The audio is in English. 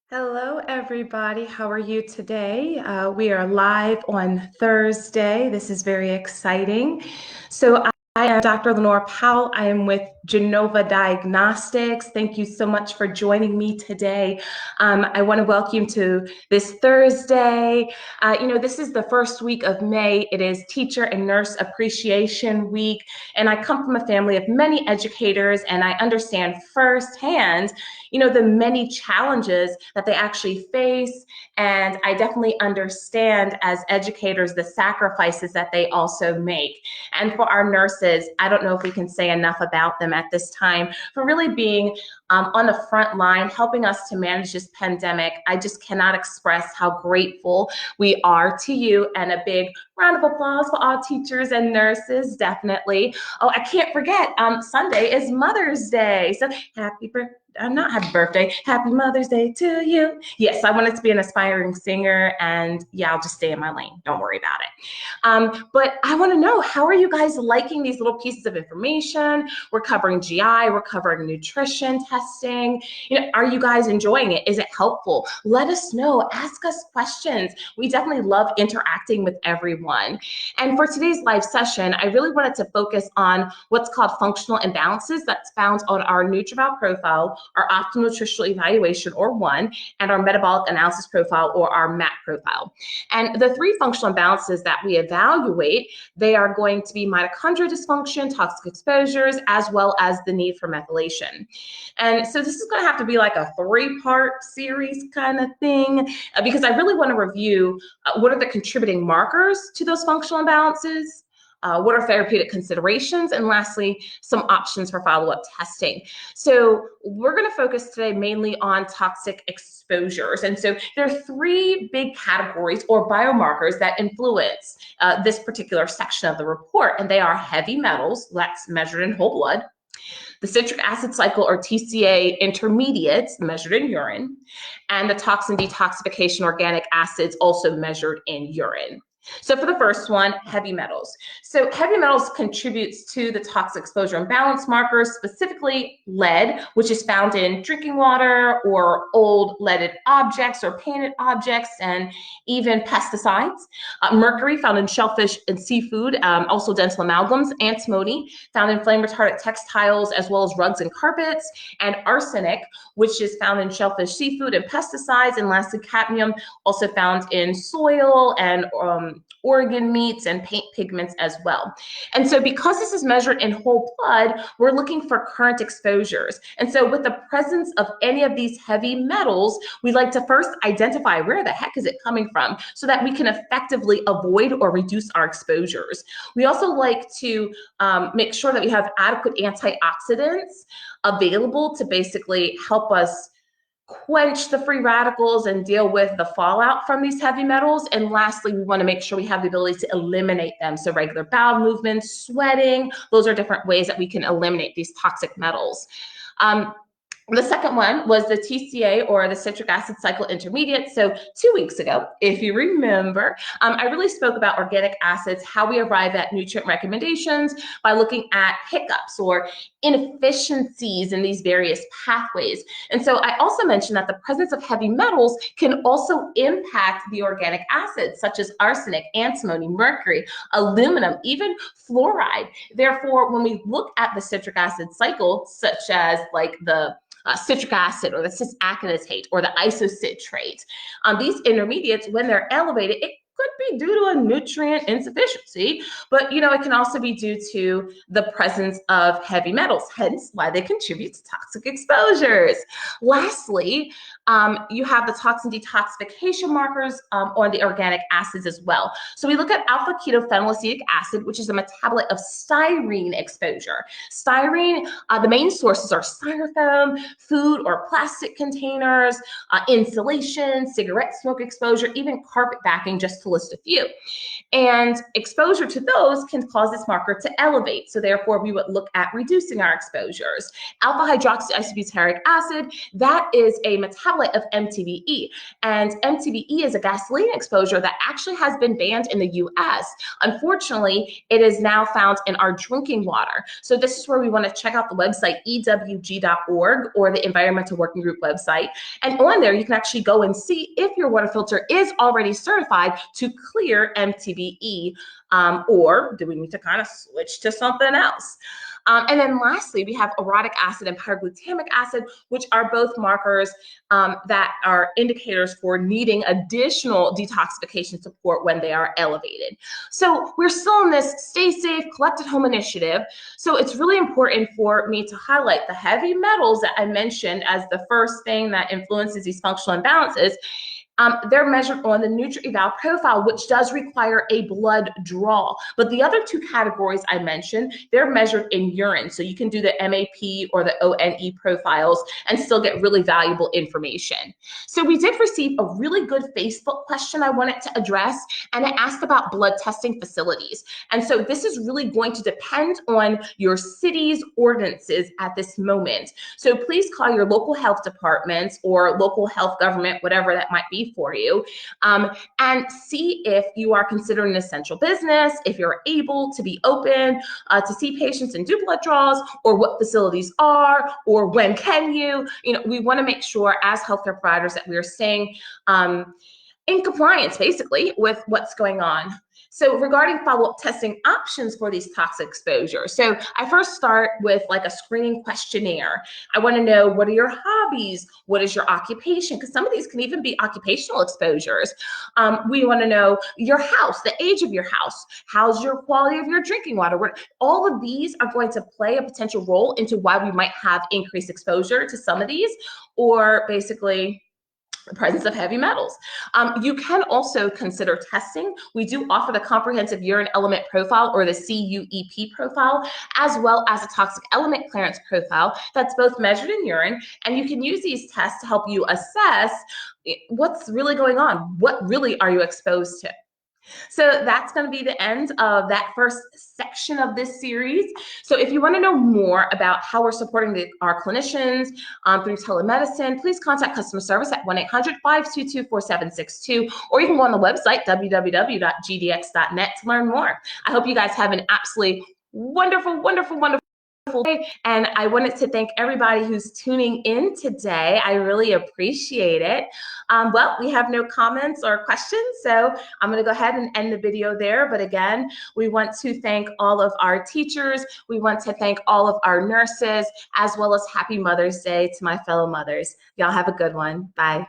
Hello, everybody. How are you today? We are live on Thursday. This is very exciting. I am Dr. Lahnor Powell. I am with Genova Diagnostics. Thank you so much for joining me today. I want to welcome you to this Thursday. This is the first week of May. It is Teacher and Nurse Appreciation Week, and I come from a family of many educators, and I understand firsthand the many challenges that they actually face. And I definitely understand as educators the sacrifices that they also make. And for our nurses, I don't know if we can say enough about them at this time for really being on the front line, helping us to manage this pandemic. I just cannot express how grateful we are to you, and a big round of applause for all teachers and nurses, definitely. Oh, I can't forget, Sunday is Mother's Day. So not happy birthday, happy Mother's Day to you. Yes, I wanted to be an aspiring singer, and yeah, I'll just stay in my lane. Don't worry about it. But I want to know, how are you guys liking these little pieces of information? We're covering GI, we're covering nutrition testing. Are you guys enjoying it? Is it helpful? Let us know. Ask us questions. We definitely love interacting with everyone. And for today's live session, I really wanted to focus on what's called functional imbalances that's found on our NutrEval profile, our optimal nutritional evaluation, or one, and our metabolic analysis profile, or our MAP profile. And the three functional imbalances that we evaluate, they are going to be mitochondrial dysfunction, toxic exposures, as well as the need for methylation. And so this is going to have to be like a three-part series kind of thing, because I really want to review what are the contributing markers to those functional imbalances, what are therapeutic considerations, and lastly, some options for follow-up testing. So we're going to focus today mainly on toxic exposures. And so there are three big categories or biomarkers that influence this particular section of the report, and they are heavy metals, that's measured in whole blood, the citric acid cycle or TCA intermediates measured in urine, and the tox and detoxification organic acids also measured in urine. So for the first one, heavy metals. So heavy metals contributes to the toxic exposure imbalance markers, specifically lead, which is found in drinking water or old leaded objects or painted objects, and even pesticides. Mercury, found in shellfish and seafood, also dental amalgams. Antimony, found in flame retardant textiles as well as rugs and carpets. And arsenic, which is found in shellfish, seafood, and pesticides. And lastly, cadmium, also found in soil and organ meats and paint pigments as well. And so because this is measured in whole blood, we're looking for current exposures. And so with the presence of any of these heavy metals, we like to first identify where the heck is it coming from so that we can effectively avoid or reduce our exposures. We also like to make sure that we have adequate antioxidants available to basically help us quench the free radicals and deal with the fallout from these heavy metals. And lastly, we want to make sure we have the ability to eliminate them. So regular bowel movements, sweating, those are different ways that we can eliminate these toxic metals. The second one was the TCA, or the citric acid cycle intermediate. So 2 weeks ago, if you remember, I really spoke about organic acids, how we arrive at nutrient recommendations by looking at hiccups or inefficiencies in these various pathways. And so I also mentioned that the presence of heavy metals can also impact the organic acids, such as arsenic, antimony, mercury, aluminum, even fluoride. Therefore, when we look at the citric acid cycle, such as like the citric acid or the cis-aconitate or the isocitrate, these intermediates, when they're elevated, it could be due to a nutrient insufficiency, but it can also be due to the presence of heavy metals, hence why they contribute to toxic exposures. Lastly, you have the tox and detoxification markers on the organic acids as well. So we look at alpha ketophenylacetic acid, which is a metabolite of styrene exposure. Styrene, the main sources are styrofoam, food or plastic containers, insulation, cigarette smoke exposure, even carpet backing, just to list a a few. And exposure to those can cause this marker to elevate. So therefore, we would look at reducing our exposures. Alpha hydroxyisobutyric acid, that is a metabolite of MTBE. And MTBE is a gasoline exposure that actually has been banned in the US. Unfortunately, it is now found in our drinking water. So this is where we want to check out the website ewg.org or the Environmental Working Group website. And on there, you can actually go and see if your water filter is already certified to clear MTBE, or do we need to kind of switch to something else? And then lastly, we have erotic acid and glutamic acid, which are both markers that are indicators for needing additional detoxification support when they are elevated. So we're still in this stay safe, collect at home initiative. So it's really important for me to highlight the heavy metals that I mentioned as the first thing that influences these functional imbalances. They're measured on the NutrEval profile, which does require a blood draw. But the other two categories I mentioned, they're measured in urine. So you can do the MAP or the ONE profiles and still get really valuable information. So we did receive a really good Facebook question I wanted to address, and it asked about blood testing facilities. And so this is really going to depend on your city's ordinances at this moment. So please call your local health departments or local health government, whatever that might be for you, and see if you are considered an essential business, if you're able to be open to see patients and do blood draws, or what facilities are, or when can you. We want to make sure as healthcare providers that we are staying in compliance, basically, with what's going on. So regarding follow-up testing options for these toxic exposures. So I first start with like a screening questionnaire. I want to know, what are your hobbies? What is your occupation? Because some of these can even be occupational exposures. We want to know your house, the age of your house. How's your quality of your drinking water? All of these are going to play a potential role into why we might have increased exposure to some of these, or basically the presence of heavy metals. You can also consider testing. We do offer the comprehensive urine element profile, or the CUEP profile, as well as a toxic element clearance profile that's both measured in urine, and you can use these tests to help you assess what's really going on. What really are you exposed to? So that's going to be the end of that first section of this series. So if you want to know more about how we're supporting our clinicians through telemedicine, please contact customer service at 1-800-522-4762, or you can go on the website, www.gdx.net, to learn more. I hope you guys have an absolutely wonderful, wonderful, wonderful day. And I wanted to thank everybody who's tuning in today. I really appreciate it. Well, we have no comments or questions, so I'm going to go ahead and end the video there. But again, we want to thank all of our teachers. We want to thank all of our nurses, as well as happy Mother's Day to my fellow mothers. Y'all have a good one. Bye.